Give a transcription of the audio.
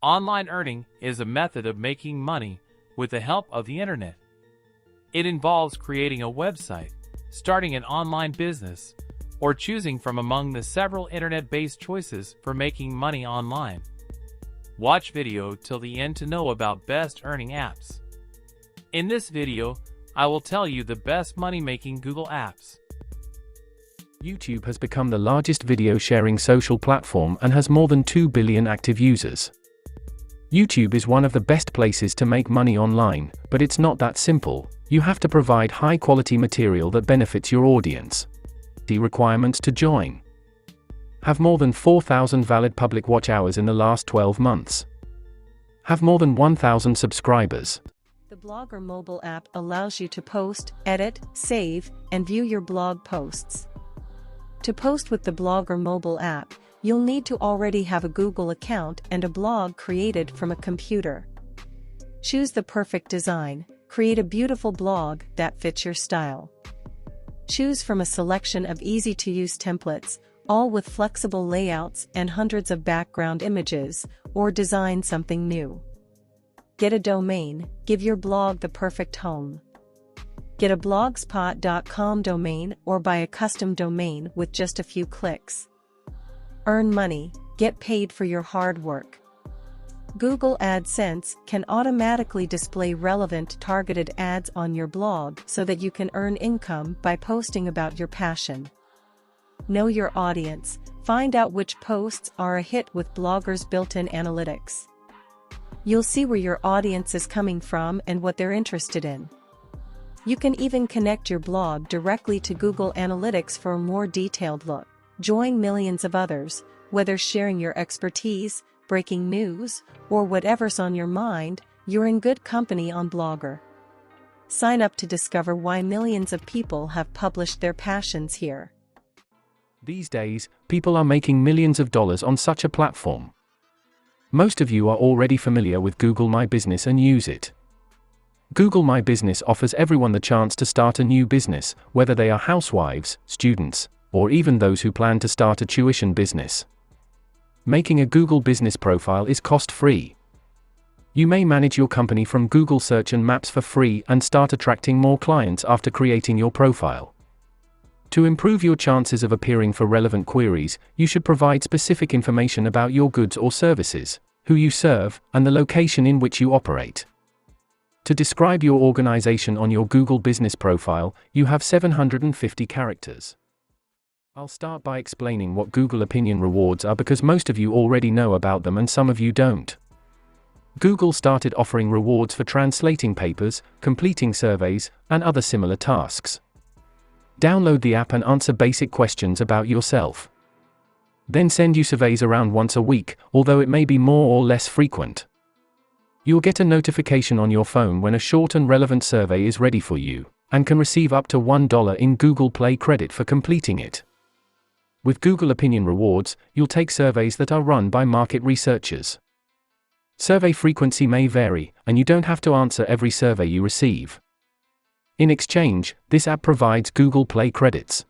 Online earning is a method of making money with the help of the internet. It involves creating a website, starting an online business, or choosing from among the several internet-based choices for making money online. Watch video till the end to know about best earning apps. In this video, I will tell you the best money-making Google apps. YouTube has become the largest video sharing social platform and has more than 2 billion active users. YouTube is one of the best places to make money online, but it's not that simple. You have to provide high-quality material that benefits your audience. The requirements to join: have more than 4,000 valid public watch hours in the last 12 months. Have more than 1,000 subscribers. The Blogger mobile app allows you to post, edit, save, and view your blog posts. To post with the Blogger mobile app, you'll need to already have a Google account and a blog created from a computer. Choose the perfect design. Create a beautiful blog that fits your style. Choose from a selection of easy-to-use templates, all with flexible layouts and hundreds of background images, or design something new. Get a domain. Give your blog the perfect home. Get a blogspot.com domain or buy a custom domain with just a few clicks. Earn money. Get paid for your hard work. Google AdSense can automatically display relevant targeted ads on your blog so that you can earn income by posting about your passion. Know your audience. Find out which posts are a hit with Blogger's built-in analytics. You'll see where your audience is coming from and what they're interested in. You can even connect your blog directly to Google Analytics for a more detailed look. Join millions of others, whether sharing your expertise, breaking news, or whatever's on your mind. You're in good company on Blogger. Sign up to discover why millions of people have published their passions here. These days, people are making millions of dollars on such a platform. Most of you are already familiar with Google My Business and use it. Google My Business offers everyone the chance to start a new business, whether they are housewives, students, or even those who plan to start a tuition business. Making a Google business profile is cost-free. You may manage your company from Google Search and Maps for free and start attracting more clients after creating your profile. To improve your chances of appearing for relevant queries, you should provide specific information about your goods or services, who you serve, and the location in which you operate. To describe your organization on your Google business profile, you have 750 characters. I'll start by explaining what Google Opinion Rewards are because most of you already know about them and some of you don't. Google started offering rewards for translating papers, completing surveys, and other similar tasks. Download the app and answer basic questions about yourself. Then send you surveys around once a week, although it may be more or less frequent. You'll get a notification on your phone when a short and relevant survey is ready for you, and can receive up to $1 in Google Play credit for completing it. With Google Opinion Rewards, you'll take surveys that are run by market researchers. Survey frequency may vary, and you don't have to answer every survey you receive. In exchange, this app provides Google Play credits.